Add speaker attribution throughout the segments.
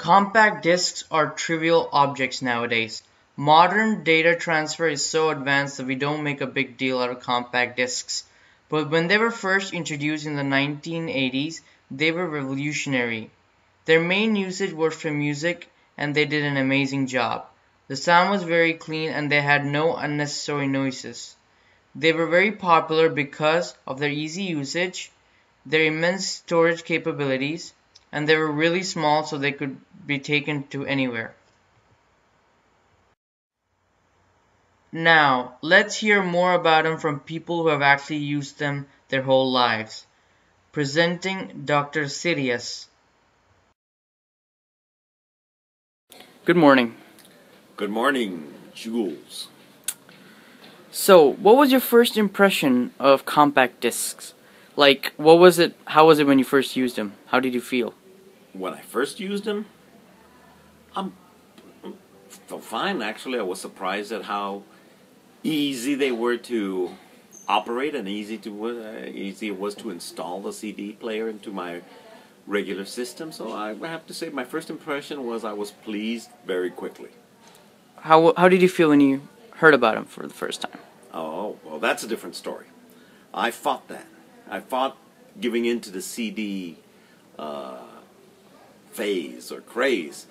Speaker 1: Compact discs are trivial objects nowadays. Modern data transfer is so advanced that we don't make a big deal out of compact discs. But when they were first introduced in the 1980s, they were revolutionary. Their main usage was for music, and they did an amazing job. The sound was very clean and they had no unnecessary noises. They were very popular because of their easy usage, their immense storage capabilities, and they were really small so they could be taken to anywhere. Now, let's hear more about them from people who have actually used them their whole lives. Presenting Dr. Sirius. Good morning.
Speaker 2: Good morning, Jules.
Speaker 1: So, what was your first impression of compact discs? Like, what was it, how was it when you first used them? How did you feel?
Speaker 2: When I first used them, I'm fine. Actually, I was surprised at how easy they were to operate and easy it was to install the CD player into my regular system. So I have to say my first impression was I was pleased very quickly.
Speaker 1: How did you feel when you heard about them for the first time?
Speaker 2: Oh, well, that's a different story. I fought that. I fought giving in to the CD phase or craze.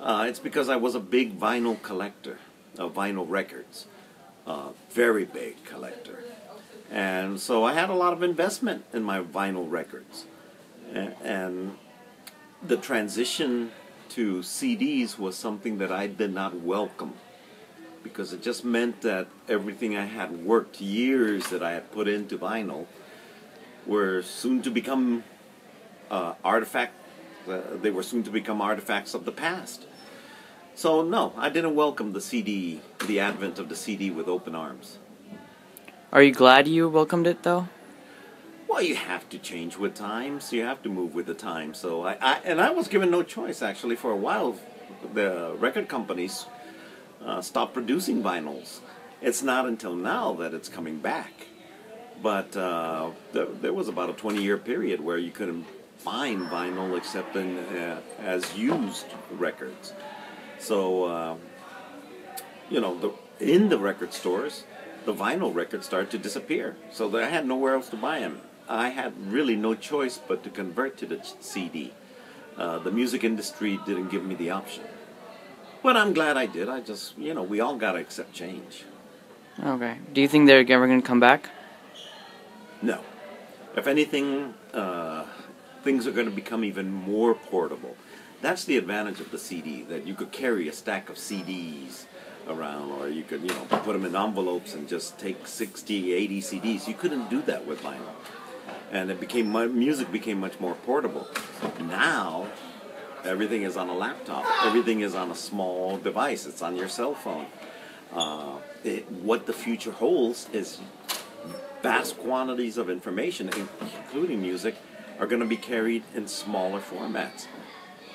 Speaker 2: It's because I was a big vinyl collector of vinyl records. Very big collector. And so I had a lot of investment in my vinyl records. And the transition to CDs was something that I did not welcome, because it just meant that everything I had worked years that I had put into vinyl were soon to become they were soon to become artifacts of the past. So no, I didn't welcome the advent of the CD with open arms.
Speaker 1: Are you glad you welcomed it though?
Speaker 2: Well, you have to change with times. You have to move with the times. So I was given no choice actually. For a while, the record companies stopped producing vinyls. It's not until now that it's coming back. But there was about a 20-year period where you couldn't find vinyl except as used records. So, in the record stores, the vinyl records started to disappear. So I had nowhere else to buy them. I had really no choice but to convert to the CD. The music industry didn't give me the option. But I'm glad I did. I just, we all got to accept change.
Speaker 1: Okay. Do you think they're ever going to come back?
Speaker 2: No. If anything, things are going to become even more portable. That's the advantage of the CD, that you could carry a stack of CDs around, or you could, put them in envelopes and just take 60, 80 CDs. You couldn't do that with vinyl. And music became much more portable. Now, everything is on a laptop. Everything is on a small device. It's on your cell phone. What the future holds is vast quantities of information, including music, are going to be carried in smaller formats.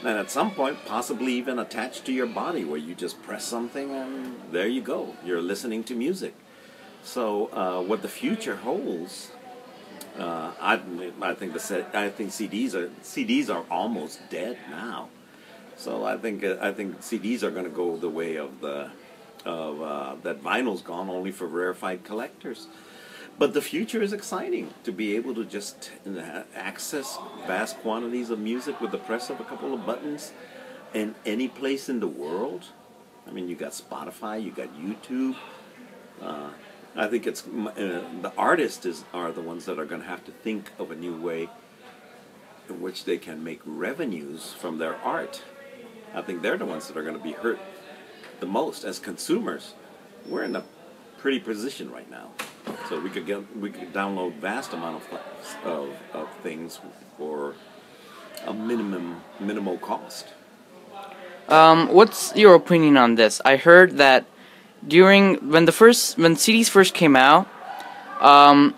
Speaker 2: And at some point, possibly even attached to your body, where you just press something and there you go. You're listening to music. So what the future holds, I think CDs are almost dead now. So I think CDs are going to go the way of that vinyl's gone, only for rarefied collectors. But the future is exciting, to be able to just access vast quantities of music with the press of a couple of buttons in any place in the world. I mean, you got Spotify, you got YouTube. I think the artists are the ones that are going to have to think of a new way in which they can make revenues from their art. I think they're the ones that are going to be hurt the most. As consumers, we're in a pretty position right now. So we could download vast amount of things for a minimal cost.
Speaker 1: What's your opinion on this? I heard that when CDs first came out, no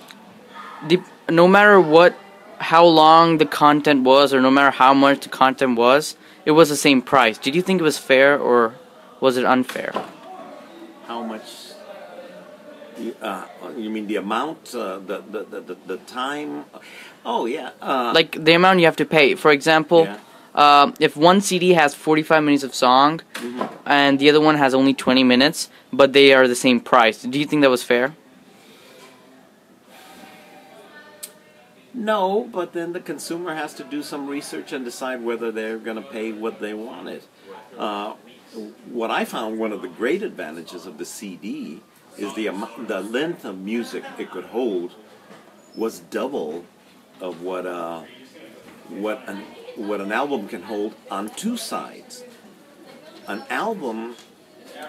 Speaker 1: matter how long the content was, or no matter how much the content was, it was the same price. Did you think it was fair, or was it unfair?
Speaker 2: How much? You mean the amount, the time? Oh yeah.
Speaker 1: Like the amount you have to pay. For example,
Speaker 2: yeah.
Speaker 1: if one CD has 45 minutes of song and the other one has only 20 minutes, but they are the same price. Do you think that was fair?
Speaker 2: No, but then the consumer has to do some research and decide whether they're going to pay what they wanted. What I found one of the great advantages of the CD is the length of music it could hold was double of what an album can hold on two sides. An album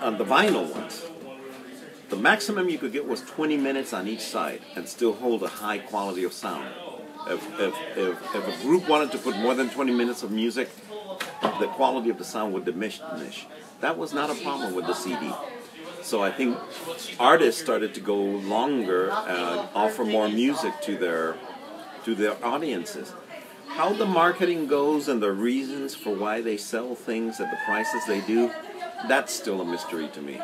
Speaker 2: on the vinyl ones, the maximum you could get was 20 minutes on each side and still hold a high quality of sound. If a group wanted to put more than 20 minutes of music, the quality of the sound would diminish. That was not a problem with the CD. So I think artists started to go longer and offer more music to their audiences. How the marketing goes and the reasons for why they sell things at the prices they do, that's still a mystery to me.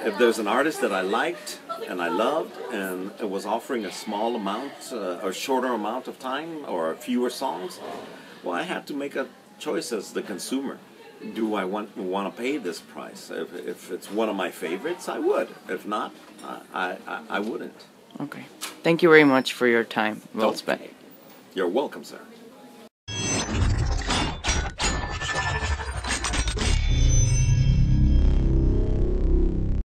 Speaker 2: If there's an artist that I liked and I loved and it was offering a small amount or shorter amount of time or fewer songs, well, I had to make a choice as the consumer. Do I want to pay this price? If it's one of my favorites, I would. If not, I wouldn't.
Speaker 1: Okay. Thank you very much for your time. Well spent.
Speaker 2: You're welcome, sir.